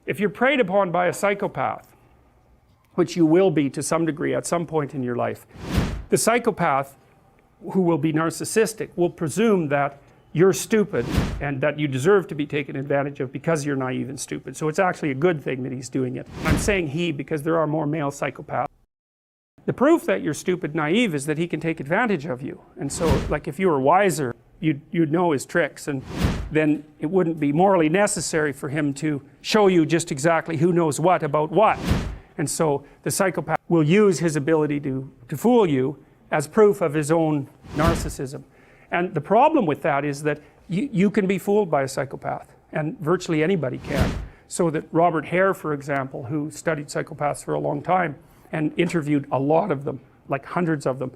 If you're preyed upon by a psychopath, which you will be to some degree at some point in your life, the psychopath, who will be narcissistic, will presume that you're stupid and that you deserve to be taken advantage of because you're naive and stupid. So it's actually a good thing that he's doing it. I'm saying he because there are more male psychopaths. The proof that you're stupid, naive, is that he can take advantage of you. And so, like, if you were wiser, you'd know his tricks, and then it wouldn't be morally necessary for him to show you just exactly who knows what about what. And so the psychopath will use his ability to fool you as proof of his own narcissism. And the problem with that is that you can be fooled by a psychopath, and virtually anybody can. So that Robert Hare, for example, who studied psychopaths for a long time and interviewed a lot of them, like hundreds of them,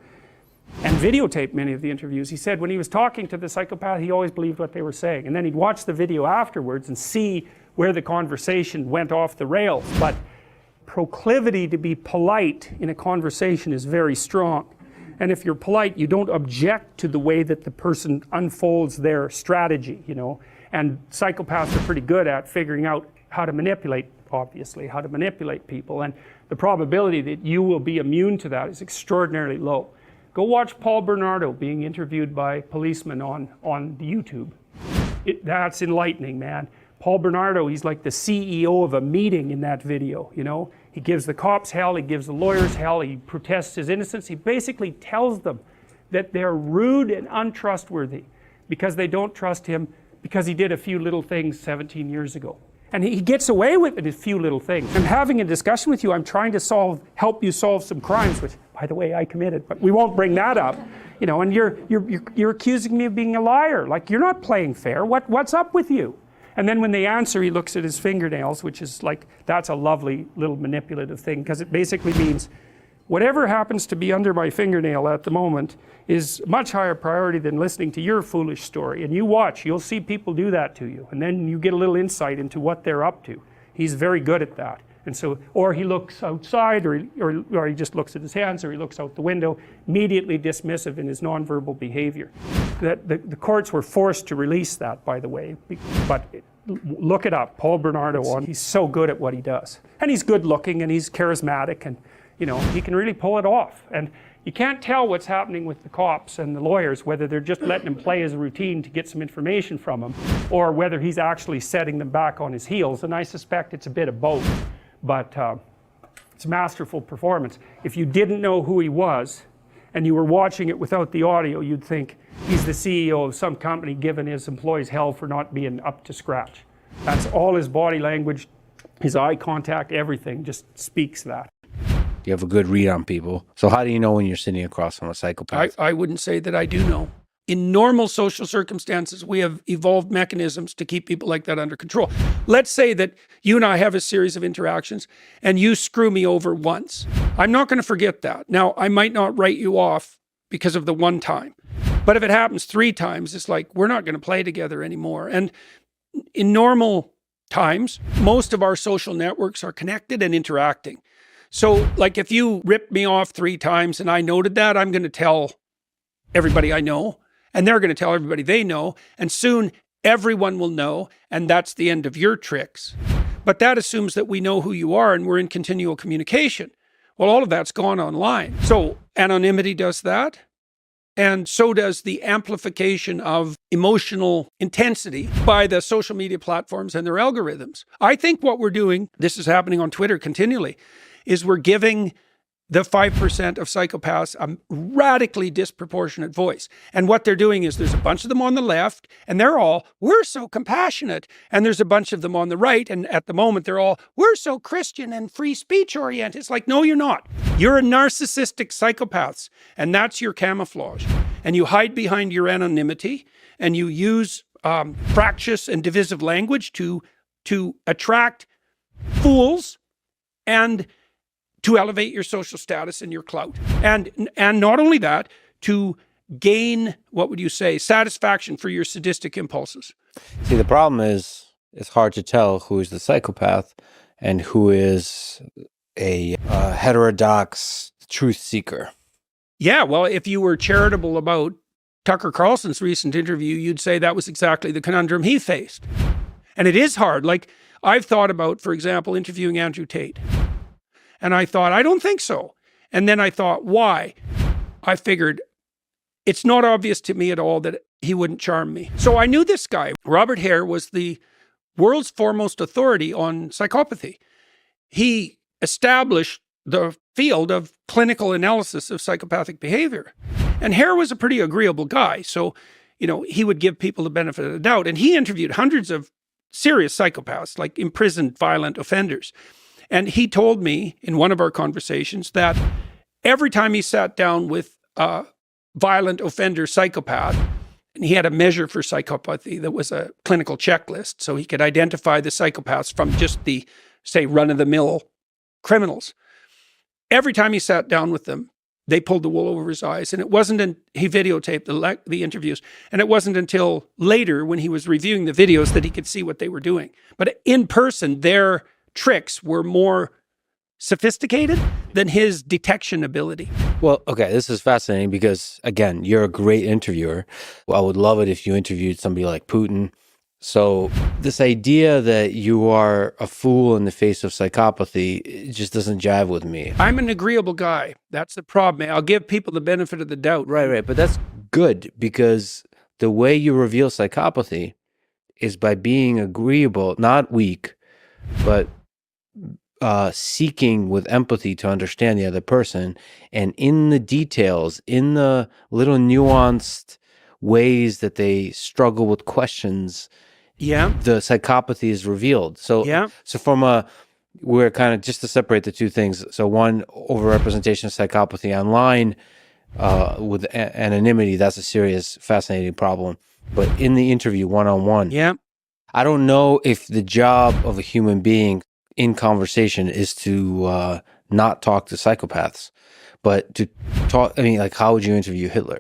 and videotaped many of the interviews, he said when he was talking to the psychopath, he always believed what they were saying. And then he'd watch the video afterwards and see where the conversation went off the rails. But proclivity to be polite in a conversation is very strong. And if you're polite, you don't object to the way that the person unfolds their strategy, you know. And psychopaths are pretty good at figuring out how to manipulate, obviously, how to manipulate people. And the probability that you will be immune to that is extraordinarily low. Go watch Paul Bernardo being interviewed by policemen on YouTube. That's enlightening, man. Paul Bernardo, he's like the CEO of a meeting in that video, you know. He gives the cops hell, he gives the lawyers hell, he protests his innocence. He basically tells them that they're rude and untrustworthy because they don't trust him because he did a few little things 17 years ago. And he gets away with it, a few little things. I'm having a discussion with you, I'm trying to help you solve some crimes, which, by the way, I committed, but we won't bring that up. You know, and you're accusing me of being a liar. Like, you're not playing fair. What's up with you? And then when they answer, he looks at his fingernails, which is like, that's a lovely little manipulative thing, because it basically means whatever happens to be under my fingernail at the moment is much higher priority than listening to your foolish story. And you watch, you'll see people do that to you, and then you get a little insight into what they're up to. He's very good at that. And so, or he looks outside, or he just looks at his hands, or he looks out the window, immediately dismissive in his nonverbal behavior. The courts were forced to release that, by the way, but look it up, Paul Bernardo, he's so good at what he does. And he's good looking, and he's charismatic, and you know, he can really pull it off. And you can't tell what's happening with the cops and the lawyers, whether they're just letting him play as a routine to get some information from him, or whether he's actually setting them back on his heels. And I suspect it's a bit of both. But it's a masterful performance. If you didn't know who he was, and you were watching it without the audio, you'd think he's the CEO of some company giving his employees hell for not being up to scratch. That's all his body language, his eye contact, everything just speaks that. You have a good read on people. So how do you know when you're sitting across from a psychopath? I wouldn't say that I do know. In normal social circumstances, we have evolved mechanisms to keep people like that under control. Let's say that you and I have a series of interactions and you screw me over once. I'm not going to forget that. Now, I might not write you off because of the one time, but if it happens 3 times, it's like, we're not going to play together anymore. And in normal times, most of our social networks are connected and interacting. So like, if you ripped me off 3 times and I noted that, I'm going to tell everybody I know. And they're going to tell everybody they know, and soon everyone will know, and that's the end of your tricks. But that assumes that we know who you are and we're in continual communication. Well, all of that's gone online. So anonymity does that, and so does the amplification of emotional intensity by the social media platforms and their algorithms. I think what we're doing, this is happening on Twitter continually, is we're giving the 5% of psychopaths a radically disproportionate voice. And what they're doing is there's a bunch of them on the left, and they're all, we're so compassionate. And there's a bunch of them on the right, and at the moment they're all, we're so Christian and free speech oriented. It's like, no, you're not. You're a narcissistic psychopaths, and that's your camouflage. And you hide behind your anonymity, and you use fractious and divisive language to attract fools and to elevate your social status and your clout. And not only that, to gain, what would you say, satisfaction for your sadistic impulses. See, the problem is it's hard to tell who is the psychopath and who is a heterodox truth seeker. Yeah, well, if you were charitable about Tucker Carlson's recent interview, you'd say that was exactly the conundrum he faced. And it is hard. Like, I've thought about, for example, interviewing Andrew Tate. And I thought, I don't think so. And then I thought, why? I figured, it's not obvious to me at all that he wouldn't charm me. So I knew this guy. Robert Hare was the world's foremost authority on psychopathy. He established the field of clinical analysis of psychopathic behavior. And Hare was a pretty agreeable guy. So, you know, he would give people the benefit of the doubt. And he interviewed hundreds of serious psychopaths, like imprisoned violent offenders. And he told me in one of our conversations that every time he sat down with a violent offender psychopath, and he had a measure for psychopathy that was a clinical checklist, so he could identify the psychopaths from just the, say, run-of-the-mill criminals. Every time he sat down with them, they pulled the wool over his eyes. And it wasn't, he videotaped the interviews. And it wasn't until later when he was reviewing the videos that he could see what they were doing. But in person, their tricks were more sophisticated than his detection ability. Well, okay, this is fascinating because, again, you're a great interviewer. Well, I would love it if you interviewed somebody like Putin. So this idea that you are a fool in the face of psychopathy, it just doesn't jive with me. I'm an agreeable guy. That's the problem. I'll give people the benefit of the doubt. Right. But that's good because the way you reveal psychopathy is by being agreeable, not weak, but seeking with empathy to understand the other person. And in the details, in the little nuanced ways that they struggle with questions, the psychopathy is revealed. So, so from we're kind of, just to separate the two things. So one, overrepresentation of psychopathy online with anonymity, that's a serious, fascinating problem. But in the interview, one-on-one, I don't know if the job of a human being in conversation is to not talk to psychopaths, but to talk, I mean, like, how would you interview Hitler?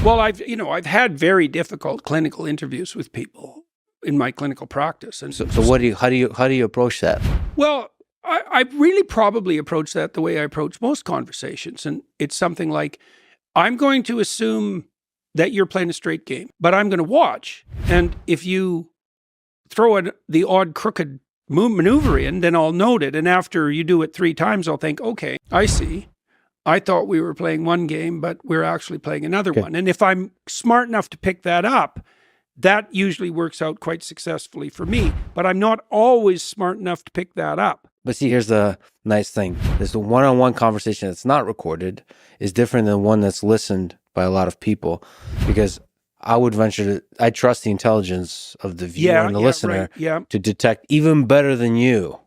Well, I've had very difficult clinical interviews with people in my clinical practice. And so how do you approach that? Well, I really probably approach that the way I approach most conversations. And it's something like, I'm going to assume that you're playing a straight game, but I'm going to watch. And if you throw the odd crooked maneuver in, then I'll note it. And after you do it 3 times, I'll think, okay, I see. I thought we were playing one game, but we're actually playing another one. And if I'm smart enough to pick that up, that usually works out quite successfully for me. But I'm not always smart enough to pick that up. But see, here's the nice thing. There's the one-on-one conversation that's not recorded is different than one that's listened by a lot of people, because I would venture to, I trust the intelligence of the viewer and the listener to detect even better than you